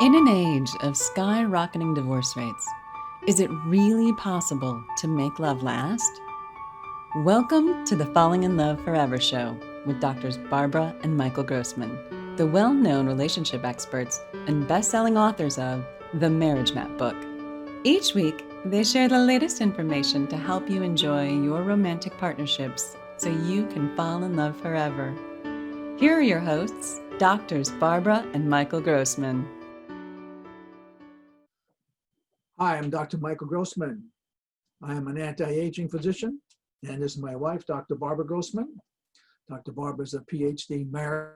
In an age of skyrocketing divorce rates, is it really possible to make love last? Welcome to the Falling in Love Forever show with Doctors Barbara and Michael Grossman, the well-known relationship experts and best-selling authors of The Marriage Map book. Each week, they share the latest information to help you enjoy your romantic partnerships so you can fall in love forever. Here are your hosts, Doctors Barbara and Michael Grossman. Hi, I'm Dr. Michael Grossman. I am an anti-aging physician, and this is my wife, Dr. Barbara Grossman. Dr. Barbara is a PhD marriage,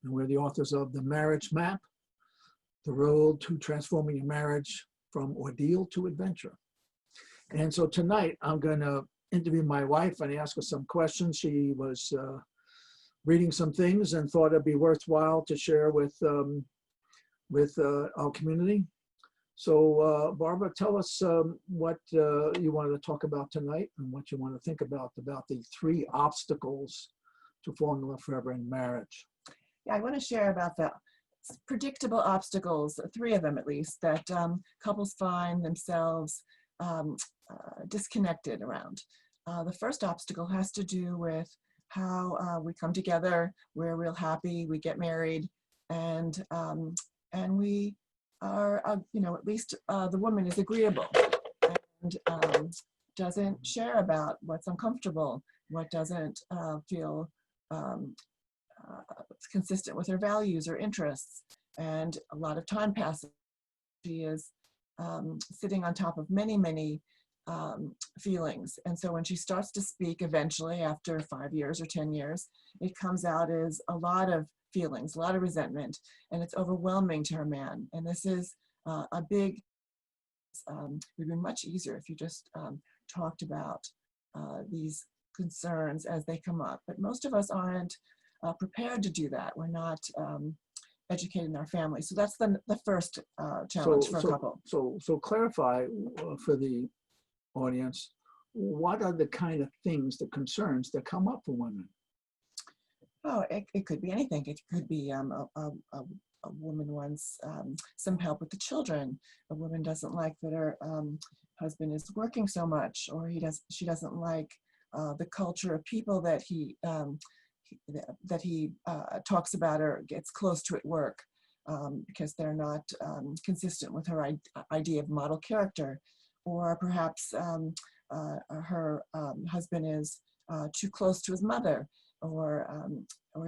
and we're the authors of The Marriage Map, The Road to Transforming Your Marriage from Ordeal to Adventure. And so tonight, I'm going to interview my wife and ask her some questions. She was reading some things and thought it'd be worthwhile to share with our community. So, Barbara, tell us what you wanted to talk about tonight and what you want to think about the three obstacles to falling in love forever in marriage. Yeah, I want to share about the predictable obstacles, three of them at least, that couples find themselves disconnected around. The first obstacle has to do with how we come together, we're real happy, we get married, and we are, at least the woman is agreeable and doesn't share about what's uncomfortable, what doesn't feel consistent with her values or interests. And a lot of time passes. She is sitting on top of many feelings. And so when she starts to speak eventually after 5 years or 10 years, it comes out as a lot of feelings, a lot of resentment, and it's overwhelming to her man. And this is a big, would be much easier if you just talked about these concerns as they come up. But most of us aren't prepared to do that. We're not educated in our family. So that's the first challenge for a couple. So clarify for the audience, what are the kind of things, the concerns that come up for women? Oh, it could be anything. It could be a woman wants some help with the children. A woman doesn't like that her husband is working so much, or she doesn't like the culture of people that he talks about or gets close to at work because they're not consistent with her idea of model character, or perhaps her husband is too close to his mother, or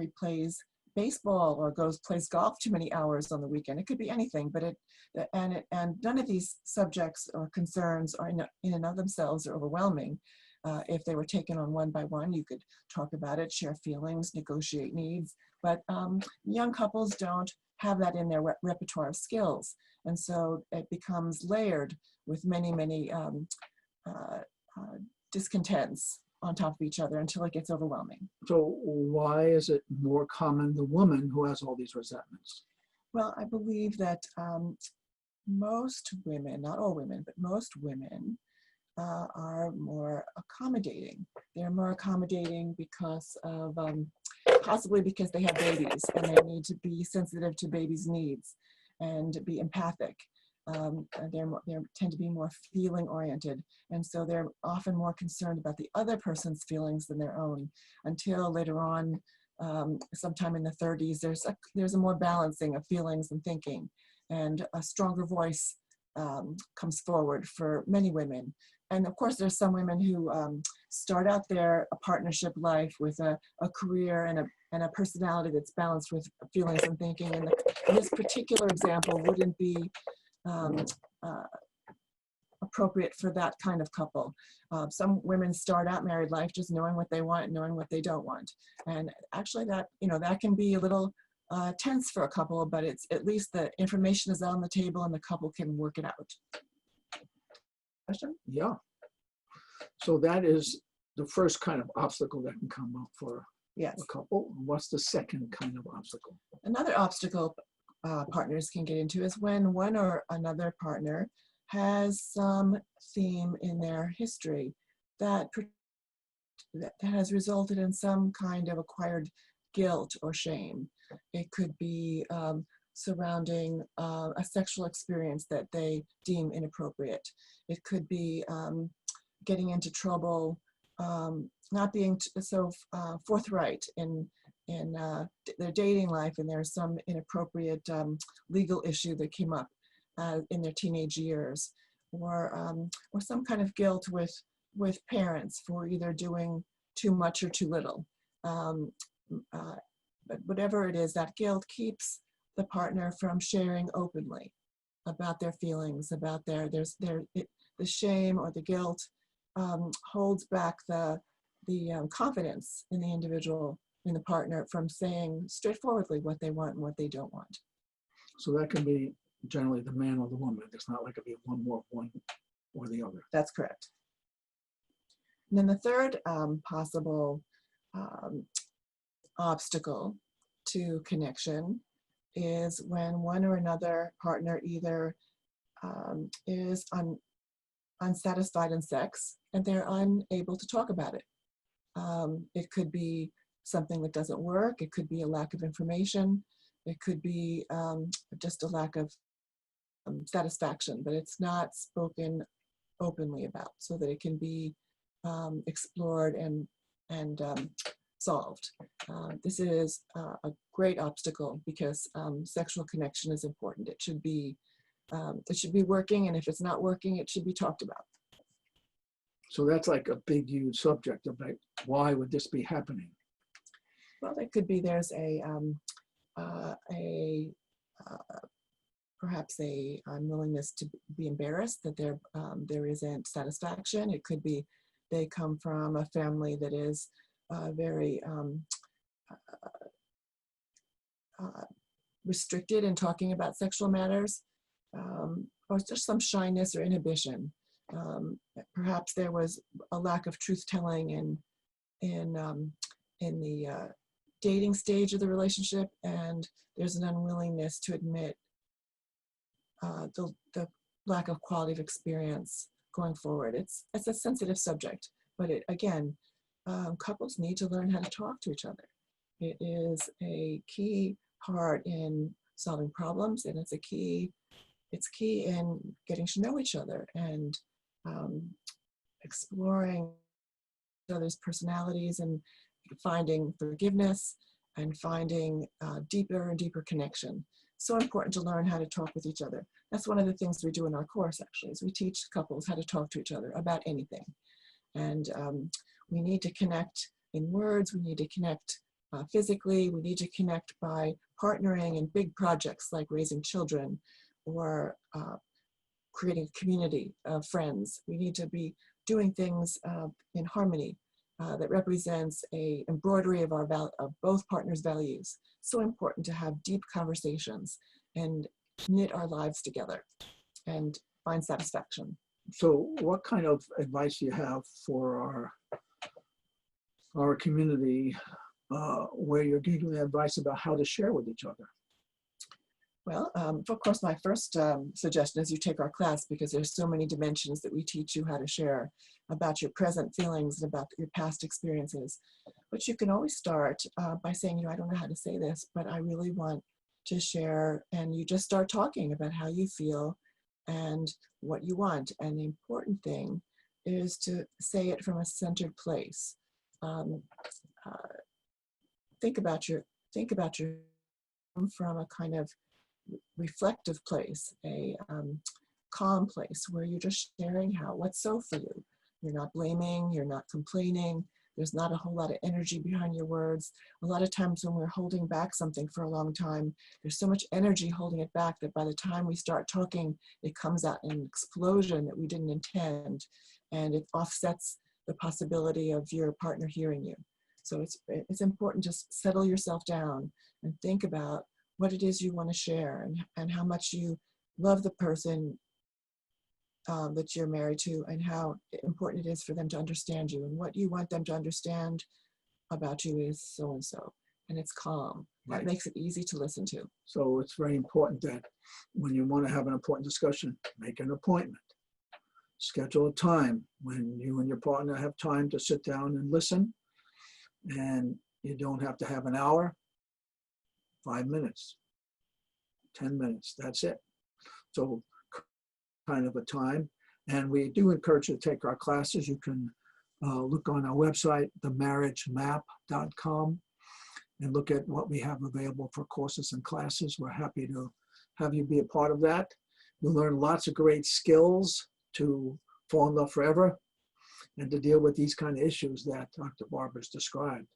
he plays baseball or plays golf too many hours on the weekend. It could be anything, but none of these subjects or concerns are in and of themselves are overwhelming. If they were taken on one by one, you could talk about it, share feelings, negotiate needs. But young couples don't have that in their repertoire of skills, and so it becomes layered with many discontents on top of each other until it gets overwhelming. So why is it more common the woman who has all these resentments? Well, I believe that most women, not all women, but most women are more accommodating. They're more accommodating because of, possibly because they have babies and they need to be sensitive to babies' needs and be empathic. They tend to be more feeling oriented, and so they're often more concerned about the other person's feelings than their own, until later on, sometime in the 30s, there's a more balancing of feelings and thinking, and a stronger voice comes forward for many women. And of course, there's some women who start out their partnership life with a career and a personality that's balanced with feelings and thinking. And this particular example wouldn't be appropriate for that kind of couple. Some women start out married life just knowing what they want, knowing what they don't want. And actually that can be a little tense for a couple, but it's at least the information is on the table and the couple can work it out. Question? Yeah. So that is the first kind of obstacle that can come up for a couple. What's the second kind of obstacle? Another obstacle partners can get into is when one or another partner has some theme in their history that has resulted in some kind of acquired guilt or shame. It could be surrounding a sexual experience that they deem inappropriate. It could be getting into trouble, not being so forthright in their dating life, and there's some inappropriate legal issue that came up in their teenage years, or some kind of guilt with parents for either doing too much or too little. But whatever it is, that guilt keeps the partner from sharing openly about their feelings, about the shame or the guilt holds back the confidence in the individual, in the partner, from saying straightforwardly what they want and what they don't want. So that can be generally the man or the woman. It's not like it be one or the other. That's correct. And then the third possible obstacle to connection is when one or another partner either is unsatisfied in sex and they're unable to talk about it. It could be something that doesn't work. It could be a lack of information. It could be just a lack of satisfaction, but it's not spoken openly about so that it can be explored and solved. This is a great obstacle because sexual connection is important. It should be working, and if it's not working, it should be talked about. So that's like a big, huge subject about why would this be happening? Well, it could be there's perhaps a unwillingness to be embarrassed that there isn't satisfaction. It could be they come from a family that is very restricted in talking about sexual matters, or just some shyness or inhibition. Perhaps there was a lack of truth-telling in the dating stage of the relationship, and there's an unwillingness to admit the lack of quality of experience going forward. It's a sensitive subject, but again, couples need to learn how to talk to each other. It is a key part in solving problems, and it's key in getting to know each other and exploring each other's personalities and finding forgiveness and finding deeper and deeper connection. So important to learn how to talk with each other. That's one of the things we do in our course, actually, is we teach couples how to talk to each other about anything. And we need to connect in words, we need to connect physically, we need to connect by partnering in big projects like raising children or creating a community of friends. We need to be doing things in harmony that represents a embroidery of of both partners' values. So important to have deep conversations and knit our lives together and find satisfaction. So what kind of advice do you have for our community where you're giving advice about how to share with each other? Well, of course, my first suggestion is you take our class, because there's so many dimensions that we teach you how to share about your present feelings and about your past experiences. But you can always start by saying, I don't know how to say this, but I really want to share. And you just start talking about how you feel and what you want. And the important thing is to say it from a centered place. Think about your from a kind of reflective place, a calm place where you're just sharing what's so for you. You're not blaming, you're not complaining. There's not a whole lot of energy behind your words. A lot of times when we're holding back something for a long time, there's so much energy holding it back that by the time we start talking, it comes out in an explosion that we didn't intend, and it offsets the possibility of your partner hearing you. So it's important to settle yourself down and think about what it is you want to share and how much you love the person that you're married to, and how important it is for them to understand you, and what you want them to understand about you is so and so, and it's calm. That Right. makes it easy to listen to. So it's very important that when you want to have an important discussion, make an appointment. Schedule a time when you and your partner have time to sit down and listen, and you don't have to have an hour, 5 minutes. 10 minutes, that's it. So kind of a time. And we do encourage you to take our classes. You can look on our website, themarriagemap.com, and look at what we have available for courses and classes. We're happy to have you be a part of that. You'll learn lots of great skills to fall in love forever and to deal with these kind of issues that Dr. Barbara's described.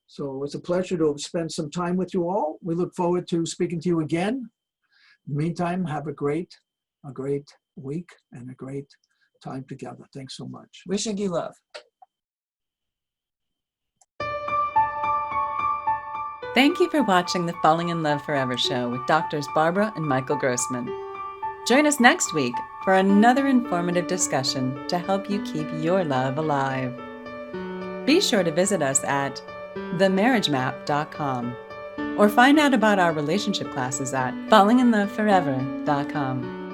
So it's a pleasure to spend some time with you all. We look forward to speaking to you again. In the meantime, have a great week and a great time together. Thanks so much. Wishing you love. Thank you for watching the Falling in Love Forever show with Doctors Barbara and Michael Grossman. Join us next week for another informative discussion to help you keep your love alive. Be sure to visit us at themarriagemap.com or find out about our relationship classes at fallinginloveforever.com.